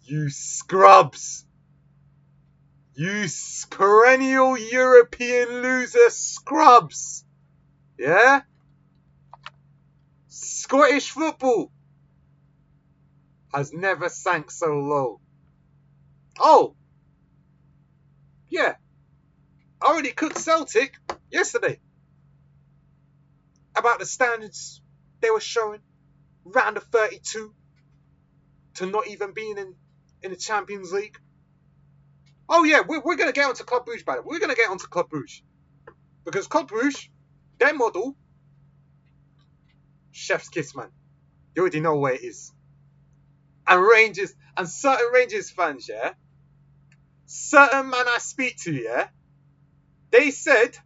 You scrubs. You perennial European loser scrubs. Yeah? Scottish football has never sank so low. Oh, yeah. I already cooked Celtic yesterday about the standards they were showing. Round of 32 to not even being in the Champions League. Oh, yeah, we're going to get onto Club Brugge, by the way. We're going to get onto Club Brugge. Because Club Brugge, their model, chef's kiss, man. You already know where it is. And Rangers, and certain Rangers fans, yeah, certain man I speak to, yeah, they said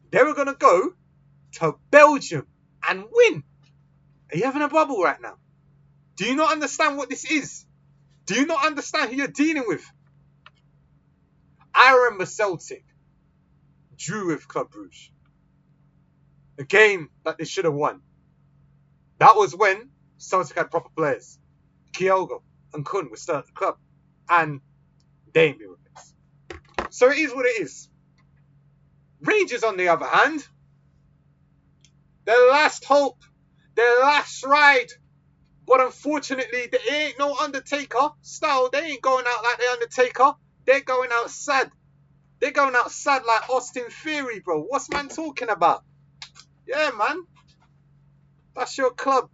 they were going to go to Belgium and win. Are you having a bubble right now? Do you not understand what this is? Do you not understand who you're dealing with? I remember Celtic drew with Club Brugge. A game that they should have won. That was when Celtic had proper players. Kyogo and Kun were still at the club. And they ain't been replaced. So it is what it is. Rangers, on the other hand, their last hope, their last ride. But unfortunately, they ain't no Undertaker style. They ain't going out like the Undertaker. They're going out sad. They're going out sad like Austin Theory, bro. What's man talking about? Yeah, man. That's your club.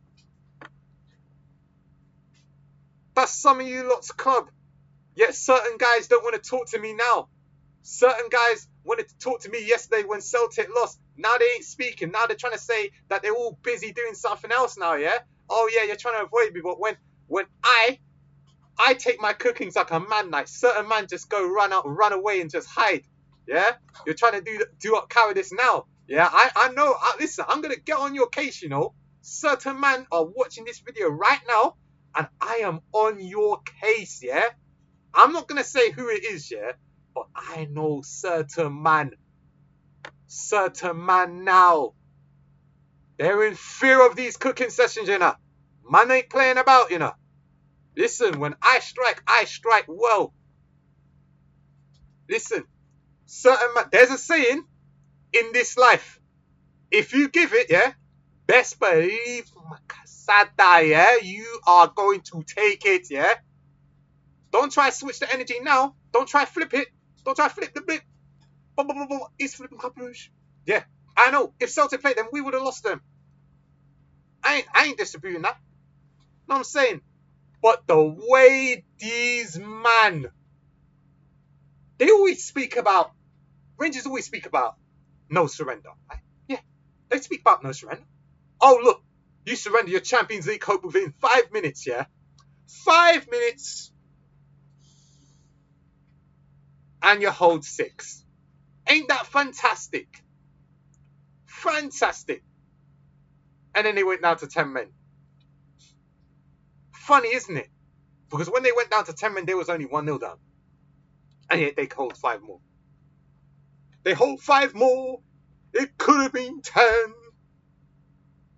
That's some of you lot's club. Yet certain guys don't want to talk to me now. Certain guys wanted to talk to me yesterday when Celtic lost. Now they ain't speaking. Now they're trying to say that they're all busy doing something else now, yeah? Oh, yeah, you're trying to avoid me. But when I take my cookings like a man, like certain man just go run away and just hide, yeah? You're trying to do up cowardice now, yeah? I know. Listen, I'm going to get on your case, you know. Certain man are watching this video right now, and I am on your case, yeah? I'm not going to say who it is, yeah? But I know certain man now. They're in fear of these cooking sessions, you know. Man ain't playing about, you know. Listen, when I strike well. Listen, certain man, there's a saying in this life. If you give it, yeah, best believe, Sada, yeah, you are going to take it, yeah. Don't try to switch the energy now. Don't try to flip it. Don't try to flip the bit. It's flipping Club Brugge. Yeah, I know. If Celtic played them, we would have lost them. I ain't disputing that. Know what I'm saying? But the way these man, they always speak about, Rangers always speak about no surrender. Right? Yeah, they speak about no surrender. Oh, look, you surrender your Champions League hope within 5 minutes, yeah? 5 minutes. And you hold 6. Ain't that fantastic? Fantastic. And then they went down to 10 men. Funny, isn't it? Because when they went down to 10 men, there was only 1-0 down. And yet they hold 5 more. They hold 5 more. It could have been 10.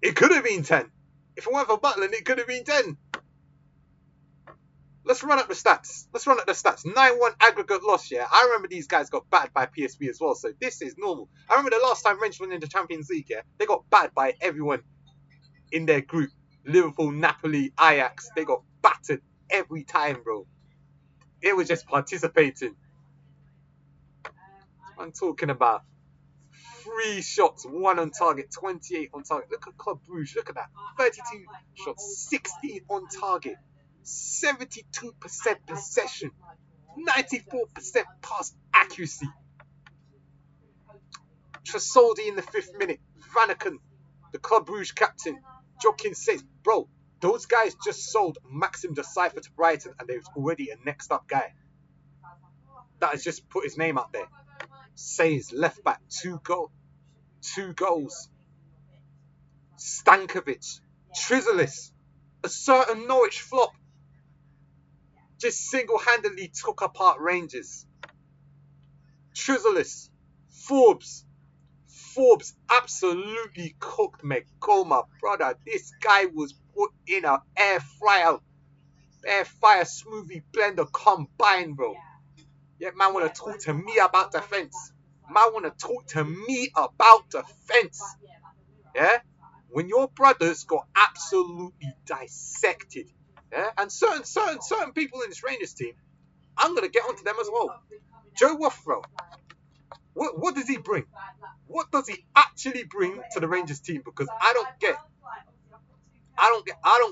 It could have been 10. If it weren't for Butland, it could have been 10. Let's run up the stats. 9-1 aggregate loss, yeah? I remember these guys got battered by PSV as well, so this is normal. I remember the last time Rangers went in the Champions League, yeah? They got battered by everyone in their group. Liverpool, Napoli, Ajax. They got battered every time, bro. It was just participating. I'm talking about 3 shots, 1 on target, 28 on target. Look at Club Brugge. Look at that. 32 shots, 16 on target. 72% possession, 94% pass accuracy. Trasoldi in the 5th minute, Vanaken, the Club Brugge captain, Joaquin says, bro, those guys just sold Maxim Decipher to Brighton and there's already a next up guy that has just put his name out there. Says left back, 2 goals. Stankovic, Trizolis, a certain Norwich flop. Just single-handedly took apart Rangers. Trizolis, Forbes absolutely cooked McComa, brother. This guy was put in an air fryer. Bare fire smoothie blender combined, bro. Yeah, man wanna talk to me about defense. Man wanna talk to me about defense. Yeah? When your brothers got absolutely dissected, yeah, and certain people in this Rangers team, I'm gonna get onto them as well. Joe Withrow, what does he bring? What does he actually bring to the Rangers team? Because I don't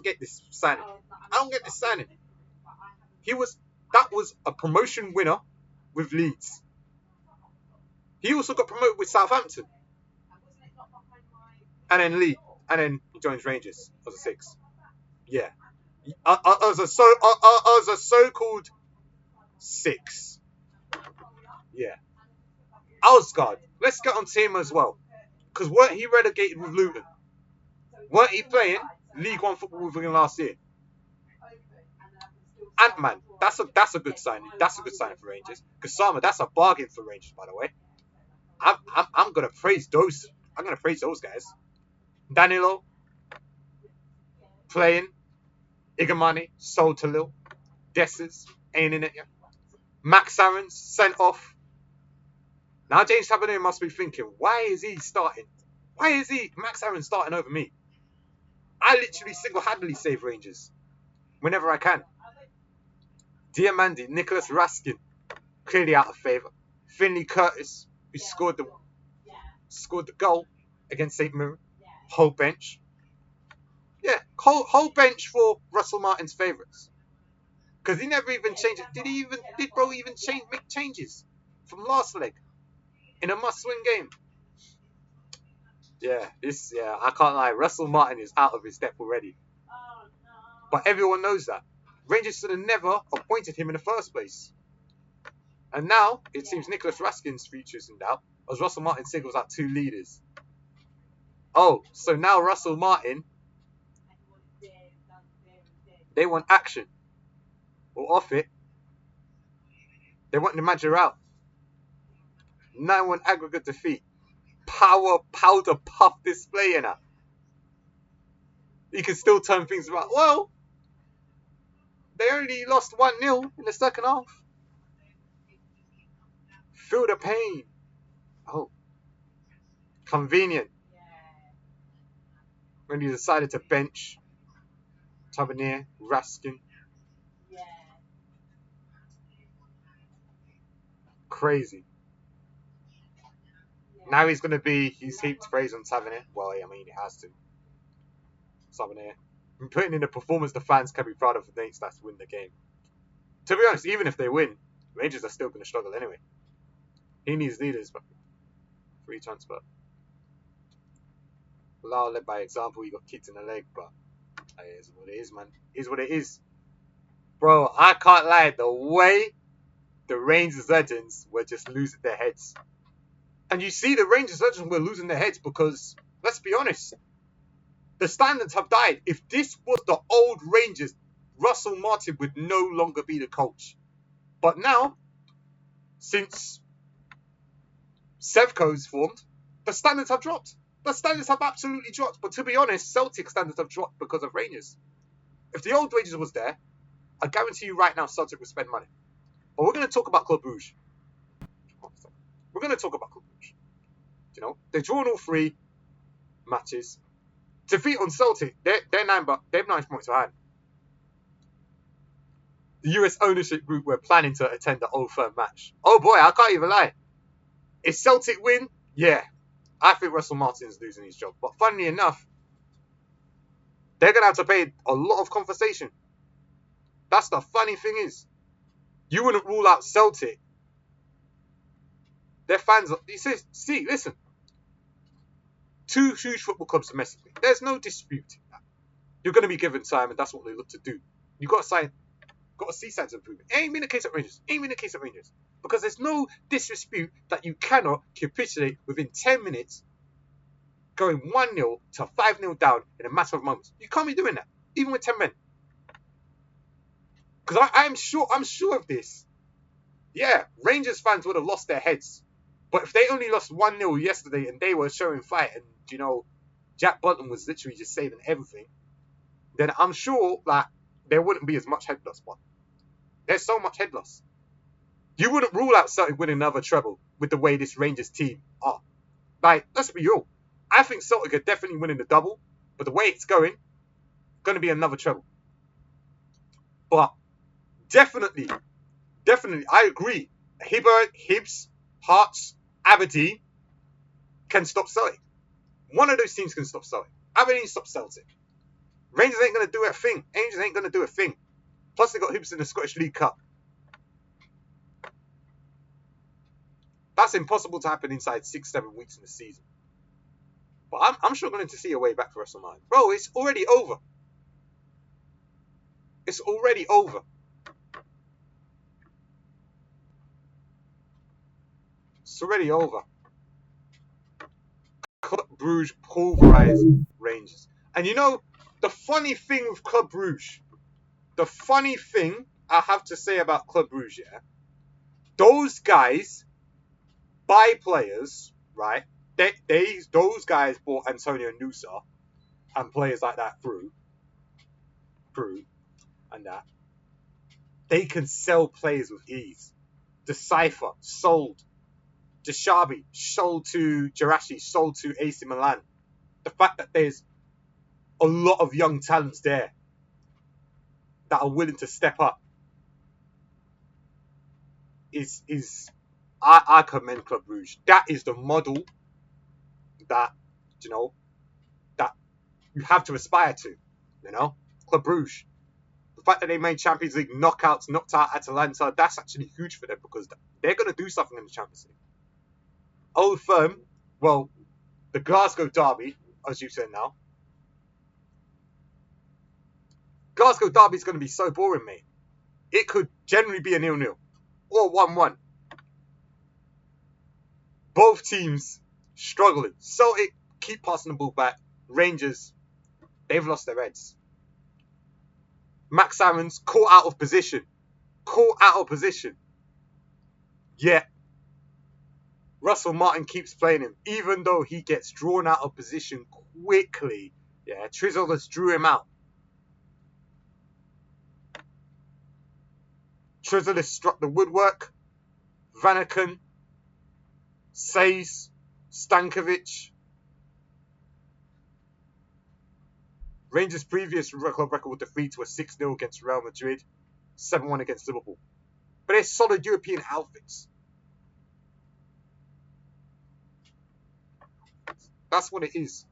get this signing. I don't get this signing. That was a promotion winner with Leeds. He also got promoted with Southampton, and then Leeds, and then he joins Rangers as a 6. Yeah, as a so-called 6. Yeah, Alsgaard. Let's get on to him as well, because weren't he relegated with Luton? Weren't he playing League One football with him last year? Ant-Man, that's a good signing. That's a good signing for Rangers. Kasama, that's a bargain for Rangers, by the way. I'm gonna praise those. I'm gonna praise those guys. Danilo playing. Igamani sold to Lille. Dessers ain't in it yet. Max Aaron's sent off. Now James Tavernier must be thinking, why is he starting? Why is Max Aaron starting over me? I literally single-handedly save Rangers whenever I can. Diamandi, Nicholas Raskin, clearly out of favour. Finley Curtis, who scored the goal against St. Mirren. Whole bench. Yeah, whole bench for Russell Martin's favourites. Because he never even changed it. Did bro even make changes from last leg in a must-win game? Yeah, I can't lie. Russell Martin is out of his depth already. But everyone knows that. Rangers should have never appointed him in the first place. And now, it seems Nicholas Raskin's future is in doubt, as Russell Martin singles out 2 leaders. Oh, so now Russell Martin, they want action. Or off it. They want the manager out. 9-1 aggregate defeat. Powder puff display in her. You can still turn things around. Well, they only lost 1-0 in the second half. Feel the pain. Oh. Convenient. When he decided to bench Tavernier, Raskin. Crazy. Now he's heaped praise on Tavernier. Well, I mean, he has to. Tavernier. And putting in a performance the fans can be proud of for Nate Stats to win the game. To be honest, even if they win, Rangers are still going to struggle anyway. He needs leaders, but free transfer. Lau led by example, he got kicked in the leg, but it is what it is, man. It is what it is. Bro, I can't lie, the way the Rangers legends were just losing their heads. And you see the Rangers legends were losing their heads because, let's be honest, the standards have died. If this was the old Rangers, Russell Martin would no longer be the coach. But now, since Sevco's formed, the standards have dropped. The standards have absolutely dropped. But to be honest, Celtic standards have dropped because of Rangers. If the old Rangers was there, I guarantee you right now Celtic would spend money. But we're going to talk about Club Brugge. We're going to talk about Club Brugge. You know, they've drawn all 3 matches. Defeat on Celtic, they're 9 points behind. The US ownership group were planning to attend the Old Firm match. Oh boy, I can't even lie. If Celtic win, yeah, I think Russell Martin's losing his job. But funnily enough, they're going to have to pay a lot of compensation. That's the funny thing is, you wouldn't rule out Celtic. Their fans, listen. 2 huge football clubs domestically. There's no dispute. You're going to be given time, and that's what they look to do. You got to see signs of improvement. It ain't been the case at Rangers. Because there's no dispute that you cannot capitulate within 10 minutes, going 1-0 to 5-0 down in a matter of moments. You can't be doing that, even with 10 men. Because I'm sure of this. Yeah, Rangers fans would have lost their heads. But if they only lost 1-0 yesterday and they were showing fight and, Jack Button was literally just saving everything, then I'm sure that there wouldn't be as much head loss, but there's so much head loss. You wouldn't rule out Celtic winning another treble with the way this Rangers team are. Like, let's be real. I think Celtic are definitely winning the double, but the way it's going to be another treble. But definitely, I agree. Hibbert, Hibs, Hearts, Aberdeen can stop Celtic. One of those teams can stop Celtic. Aberdeen stop Celtic. Rangers ain't going to do a thing. Angels ain't going to do a thing. Plus, they got Hibs in the Scottish League Cup. That's impossible to happen inside 6-7 weeks in the season. But I'm struggling to see a way back for WrestleMania. Bro, it's already over. It's already over. It's already over. Club Brugge pulverized Rangers. And you know, the funny thing with Club Brugge, the funny thing I have to say about Club Brugge, yeah, those guys buy players, right? Those guys bought Antonio Nusa and players like that through and that. They can sell players with ease. Decipher sold. Deshabi sold to Jirachi, sold to AC Milan. The fact that there's a lot of young talents there that are willing to step up is I commend Club Brugge. That is the model that, you know, that you have to aspire to, you know. Club Brugge. The fact that they made Champions League knockouts, knocked out Atalanta, that's actually huge for them because they're going to do something in the Champions League. Old Firm, well, the Glasgow Derby, as you said now. Glasgow Derby is going to be so boring, mate. It could generally be a 0-0 or 1-1. Both teams struggling. Celtic keep passing the ball back. Rangers, they've lost their heads. Max Aarons caught out of position. Yet, Russell Martin keeps playing him, even though he gets drawn out of position quickly. Yeah, Trizolas drew him out. Trizolas struck the woodwork. Vanaken, Says, Stankovic. Rangers' previous club record defeats were 6-0 against Real Madrid, 7-1 against Liverpool. But they're solid European outfits. That's what it is.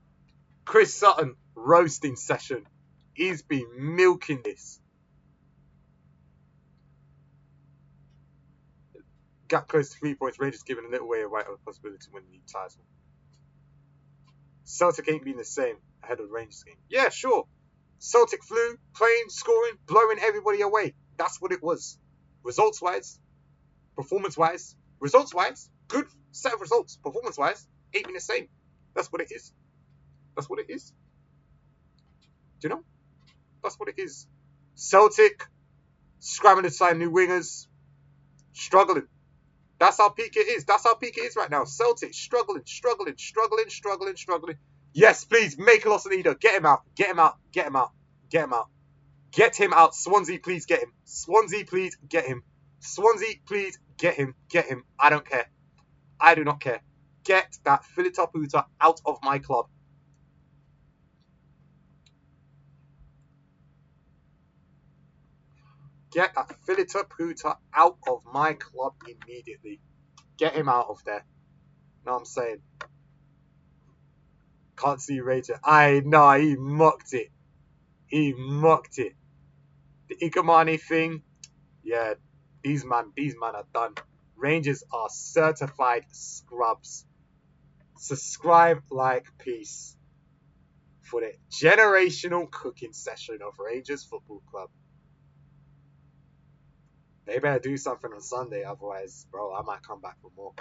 Chris Sutton, roasting session. He's been milking this. Gap close to 3 points. Rangers giving a little way away of a possibility to win the league title. Celtic ain't been the same ahead of the Rangers game. Yeah, sure. Celtic flew, playing, scoring, blowing everybody away. That's what it was. Results-wise, performance-wise, results-wise, good set of results. Performance-wise, ain't been the same. That's what it is. That's what it is. Do you know? That's what it is. Celtic, scrambling to sign new wingers, struggling. That's how peak it is. That's how peak it is right now. Celtic, struggling. Yes, please, make Losanido. Get him out. Get him out. Swansea, please get him. Swansea, please get him. I don't care. I do not care. Get that Philita Puta out of my club. Get that Philita Puta out of my club immediately. Get him out of there. Know what I'm saying? Can't see Ranger. Nah, he mocked it. The Ikamani thing, yeah, these man are done. Rangers are certified scrubs. Subscribe, like, peace for the generational cooking session of Rangers Football Club. They better do something on Sunday, otherwise, bro, I might come back for more.